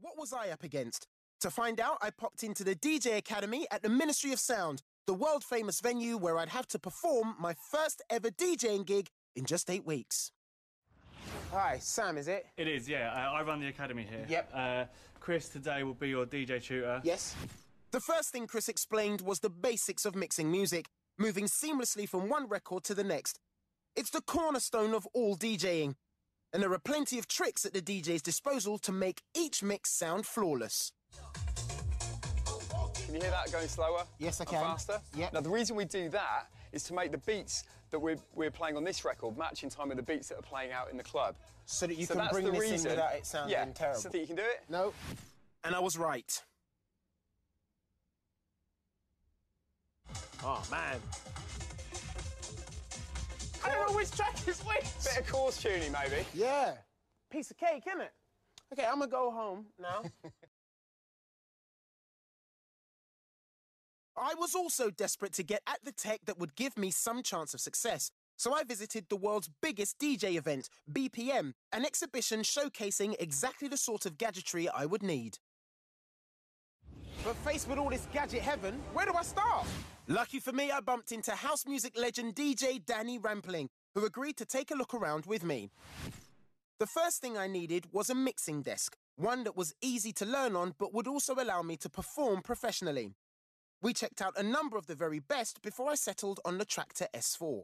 What was I up against? To find out, I popped into the DJ Academy at the Ministry of Sound, the world-famous venue where I'd have to perform my first ever DJing gig in just 8 weeks. Hi, Sam, is it? It is, yeah. I run the academy here. Yep. Chris today will be your DJ tutor. Yes. The first thing Chris explained was the basics of mixing music, moving seamlessly from one record to the next. It's the cornerstone of all DJing. And there are plenty of tricks at the DJ's disposal to make each mix sound flawless. Can you hear that going slower? Yes, I can. Faster? Yep. Now, the reason we do that is to make the beats that we're playing on this record match in time with the beats that are playing out in the club. So that you can bring this in without it sounding terrible. So that you can do it? No. And I was right. Oh, man. I don't know which track is which. Bit of chorus tuning, maybe. Yeah. Piece of cake, innit? Okay, I'm gonna go home now. I was also desperate to get at the tech that would give me some chance of success. So I visited the world's biggest DJ event, BPM, an exhibition showcasing exactly the sort of gadgetry I would need. But faced with all this gadget heaven, where do I start? Lucky for me, I bumped into house music legend DJ Danny Rampling, who agreed to take a look around with me. The first thing I needed was a mixing desk, one that was easy to learn on but would also allow me to perform professionally. We checked out a number of the very best before I settled on the Traktor S4.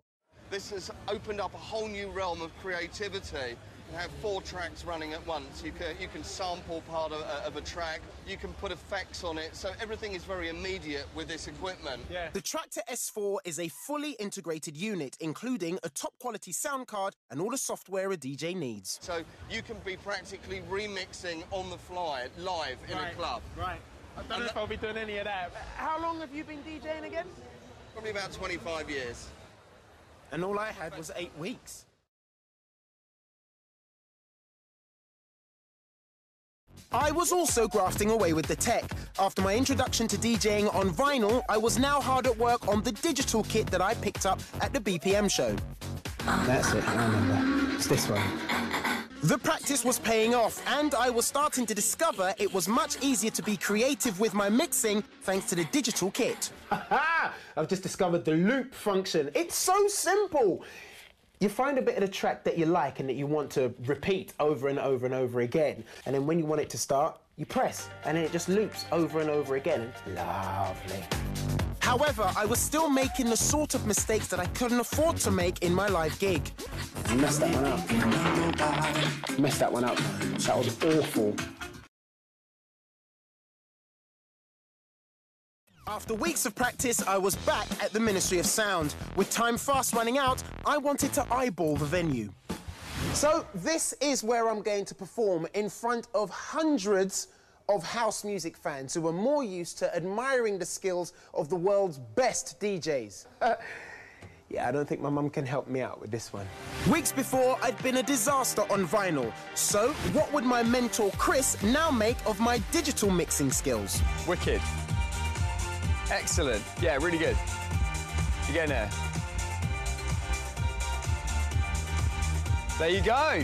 This has opened up a whole new realm of creativity. You have 4 tracks running at once. You can sample part of a track. You can put effects on it. So everything is very immediate with this equipment. Yeah. The Traktor S4 is a fully integrated unit, including a top-quality sound card and all the software a DJ needs. So you can be practically remixing on the fly, live in a club. Right. I don't know if I'll be doing any of that. How long have you been DJing again? Probably about 25 years. And all I had was 8 weeks. I was also grafting away with the tech. After my introduction to DJing on vinyl, I was now hard at work on the digital kit that I picked up at the BPM show. That's it, I remember. It's this one. The practice was paying off, and I was starting to discover it was much easier to be creative with my mixing thanks to the digital kit. I've just discovered the loop function. It's so simple. You find a bit of the track that you like and that you want to repeat over and over and over again. And then when you want it to start, you press, and then it just loops over and over again. It's lovely. However, I was still making the sort of mistakes that I couldn't afford to make in my live gig. I messed that one up. Messed that one up. That was awful. After weeks of practice, I was back at the Ministry of Sound. With time fast running out, I wanted to eyeball the venue. So this is where I'm going to perform in front of hundreds of house music fans who are more used to admiring the skills of the world's best DJs. Yeah, I don't think my mum can help me out with this one. Weeks before, I'd been a disaster on vinyl. So what would my mentor Chris now make of my digital mixing skills? Wicked. Excellent. Yeah, really good. You're getting there. There you go.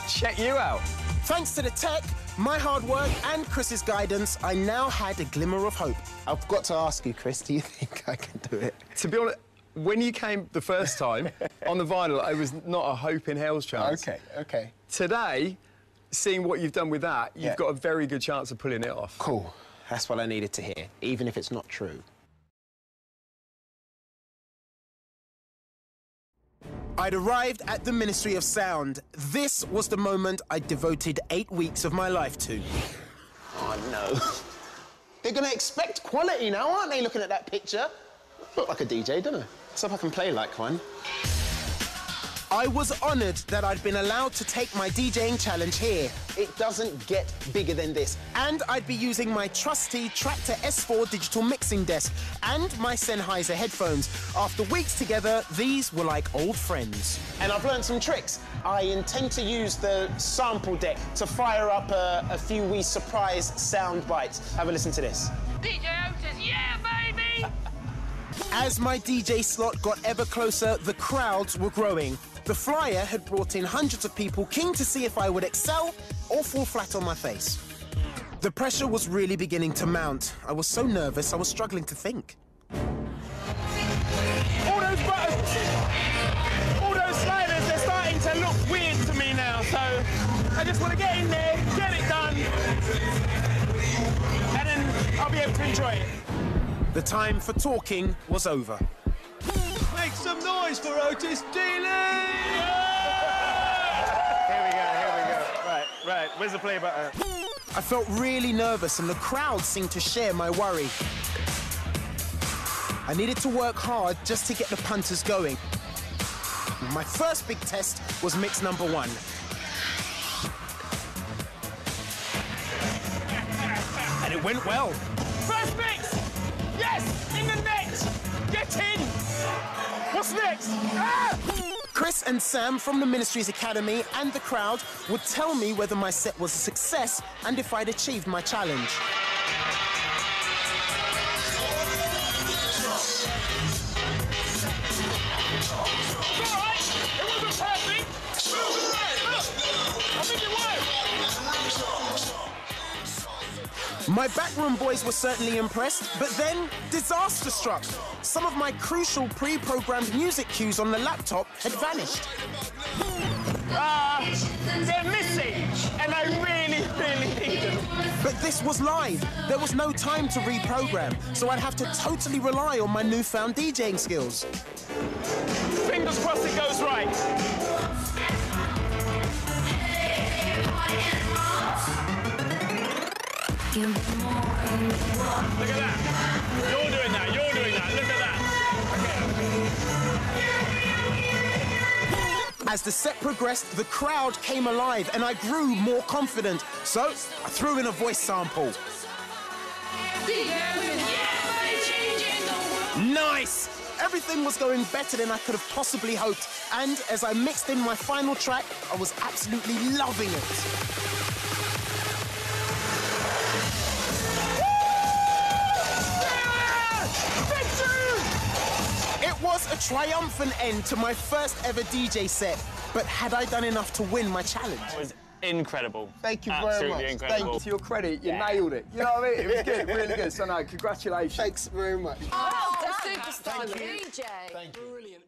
Check you out. Thanks to the tech, my hard work and Chris's guidance, I now had a glimmer of hope. I've got to ask you, Chris, do you think I can do it? To be honest, when you came the first time on the vinyl, I was not a hope in hell's chance. OK. Today, seeing what you've done with that, you've got a very good chance of pulling it off. Cool. That's what I needed to hear, even if it's not true. I'd arrived at the Ministry of Sound. This was the moment I'd devoted 8 weeks of my life to. Oh, no. They're going to expect quality now, aren't they, looking at that picture? Look like a DJ, don't I? Let's hope I can play like one. I was honoured that I'd been allowed to take my DJing challenge here. It doesn't get bigger than this. And I'd be using my trusty Traktor S4 digital mixing desk and my Sennheiser headphones. After weeks together, these were like old friends. And I've learned some tricks. I intend to use the sample deck to fire up a few wee surprise sound bites. Have a listen to this. DJ Ortis, yeah, baby! As my DJ slot got ever closer, the crowds were growing. The flyer had brought in hundreds of people keen to see if I would excel or fall flat on my face. The pressure was really beginning to mount. I was so nervous, I was struggling to think. All those buttons, all those sliders, they're starting to look weird to me now, so I just want to get in there, get it done, and then I'll be able to enjoy it. The time for talking was over. Make some noise for Ortis Deley! Here we go. Right, where's the play button? I felt really nervous and the crowd seemed to share my worry. I needed to work hard just to get the punters going. My first big test was mix number 1. And it went well. First mix! Yes! In the net! Get in! What's next? Ah! Chris and Sam from the Ministries Academy and the crowd would tell me whether my set was a success and if I'd achieved my challenge. My backroom boys were certainly impressed, but then disaster struck. Some of my crucial pre-programmed music cues on the laptop had vanished. They're missing, and I really need them. But this was live. There was no time to reprogram, so I'd have to totally rely on my newfound DJing skills. Fingers crossed it goes right. Look at that. You're doing that. Look at that. As the set progressed, the crowd came alive and I grew more confident. So I threw in a voice sample. Nice! Everything was going better than I could have possibly hoped. And as I mixed in my final track, I was absolutely loving it. It was a triumphant end to my first ever DJ set, but had I done enough to win my challenge? It was incredible. Thank you very Absolutely much. incredible. To your credit, you nailed it. You know what I mean? It was good, really good. So no, congratulations. Thanks very much. Oh, superstar DJ. Thank you. Brilliant.